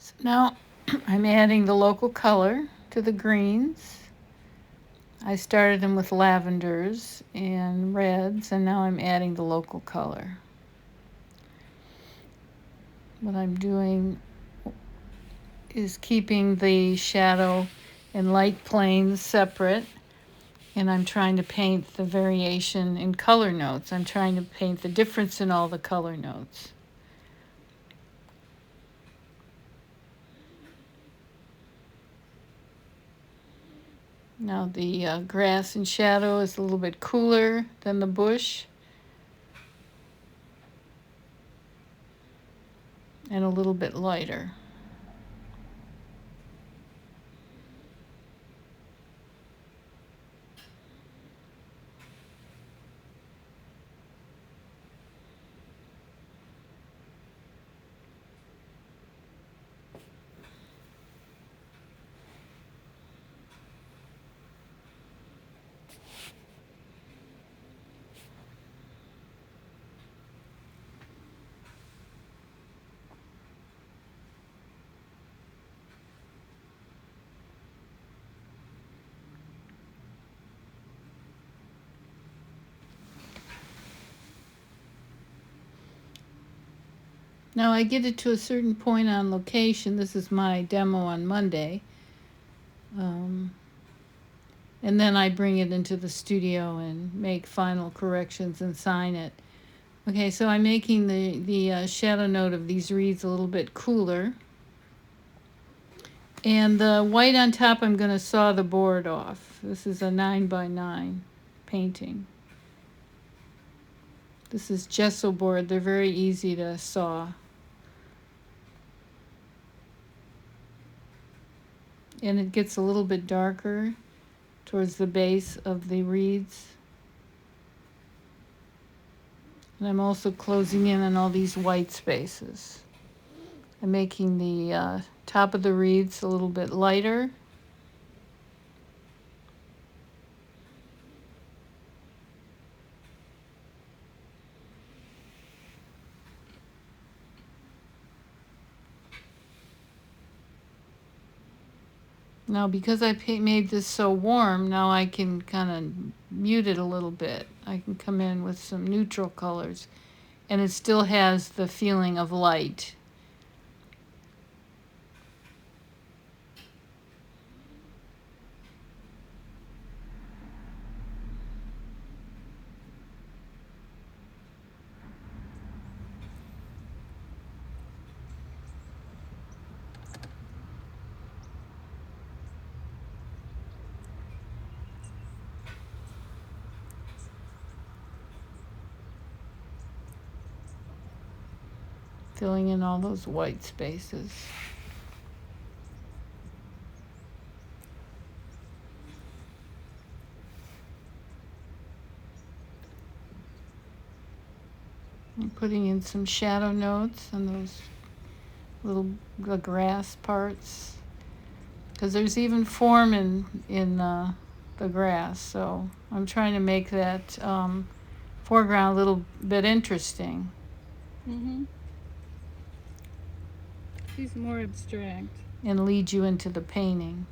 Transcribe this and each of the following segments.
So now I'm adding the local color to the greens. I started them with lavenders and reds, and now I'm adding the local color. What I'm doing is keeping the shadow and light planes separate, and I'm trying to paint the variation in color notes. I'm trying to paint the difference in all the color notes. Now the grass and shadow is a little bit cooler than the bush, and a little bit lighter. Now I get it to a certain point on location. This is my demo on Monday. And then I bring it into the studio and make final corrections and sign it. Okay, so I'm making the shadow note of these reeds a little bit cooler. And the white on top, I'm going to saw the board off. This is a 9x9 painting. This is gesso board. They're very easy to saw. And it gets a little bit darker towards the base of the reeds. And I'm also closing in on all these white spaces. I'm making the top of the reeds a little bit lighter. Now, because I made this so warm, now I can kind of mute it a little bit. I can come in with some neutral colors, and it still has the feeling of light. Filling in all those white spaces. I'm putting in some shadow notes on those little grass parts, because there's even form in the grass. So I'm trying to make that foreground a little bit interesting. She's more abstract. And lead you into the painting.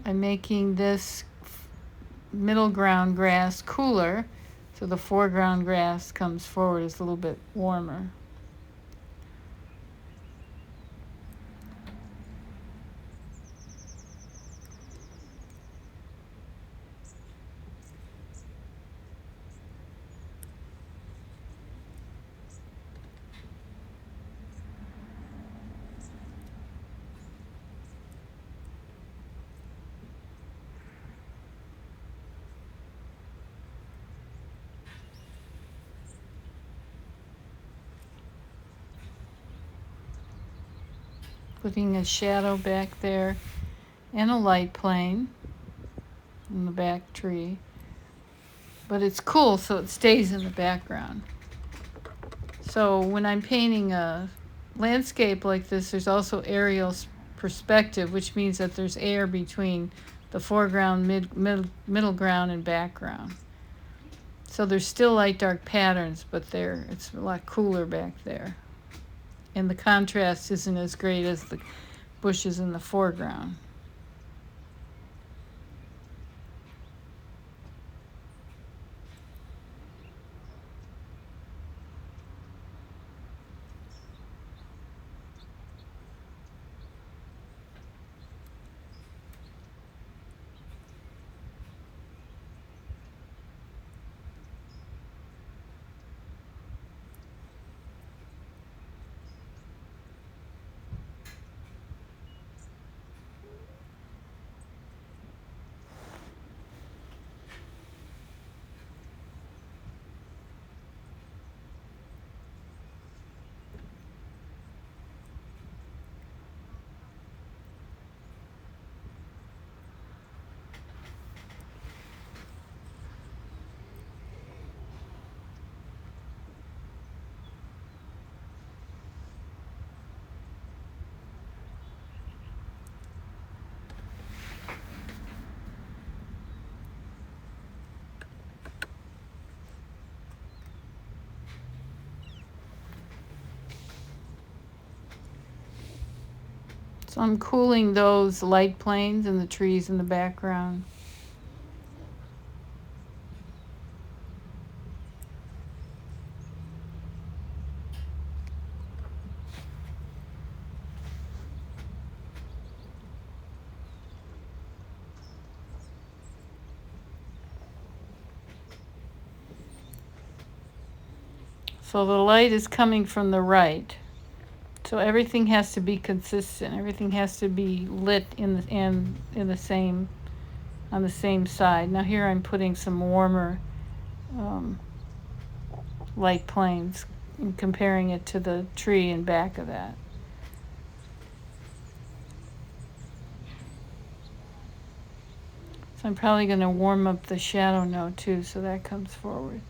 I'm making this middle ground grass cooler, so the foreground grass comes forward, is a little bit warmer. Putting a shadow back there and a light plane in the back tree. But it's cool, so it stays in the background. So when I'm painting a landscape like this, there's also aerial perspective, which means that there's air between the foreground, middle ground, and background. So there's still light dark patterns, but it's a lot cooler back there. And the contrast isn't as great as the bushes in the foreground. So I'm cooling those light planes and the trees in the background. So the light is coming from the right. So everything has to be consistent. Everything has to be lit in the same on the same side. Now here I'm putting some warmer light planes and comparing it to the tree in back of that. So I'm probably going to warm up the shadow node too, so that comes forward.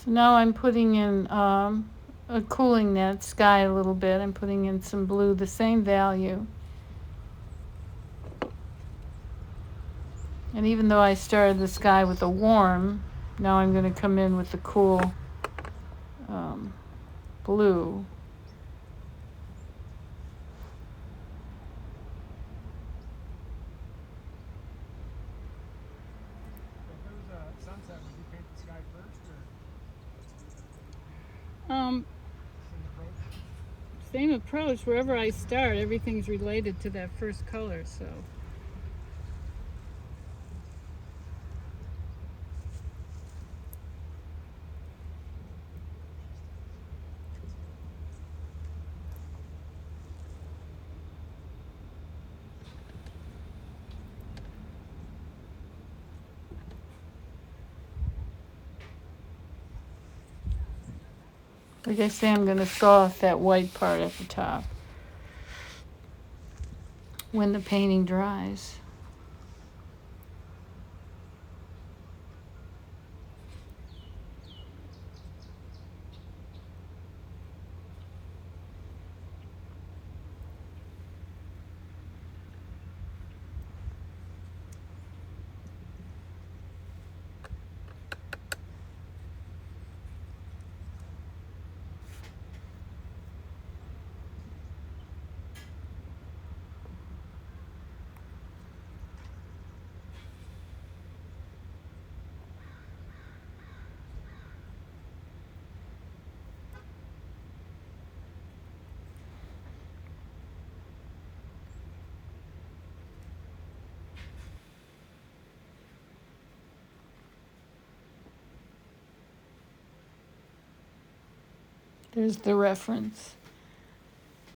So now I'm putting in cooling that sky a little bit. I'm putting in some blue, the same value. And even though I started the sky with a warm, now I'm going to come in with the cool blue. Sunset, would you paint the sky first, or Um, same approach. Wherever I start, everything's related to that first color, so. Like I say, I'm going to thaw off that white part at the top when the painting dries. There's the reference.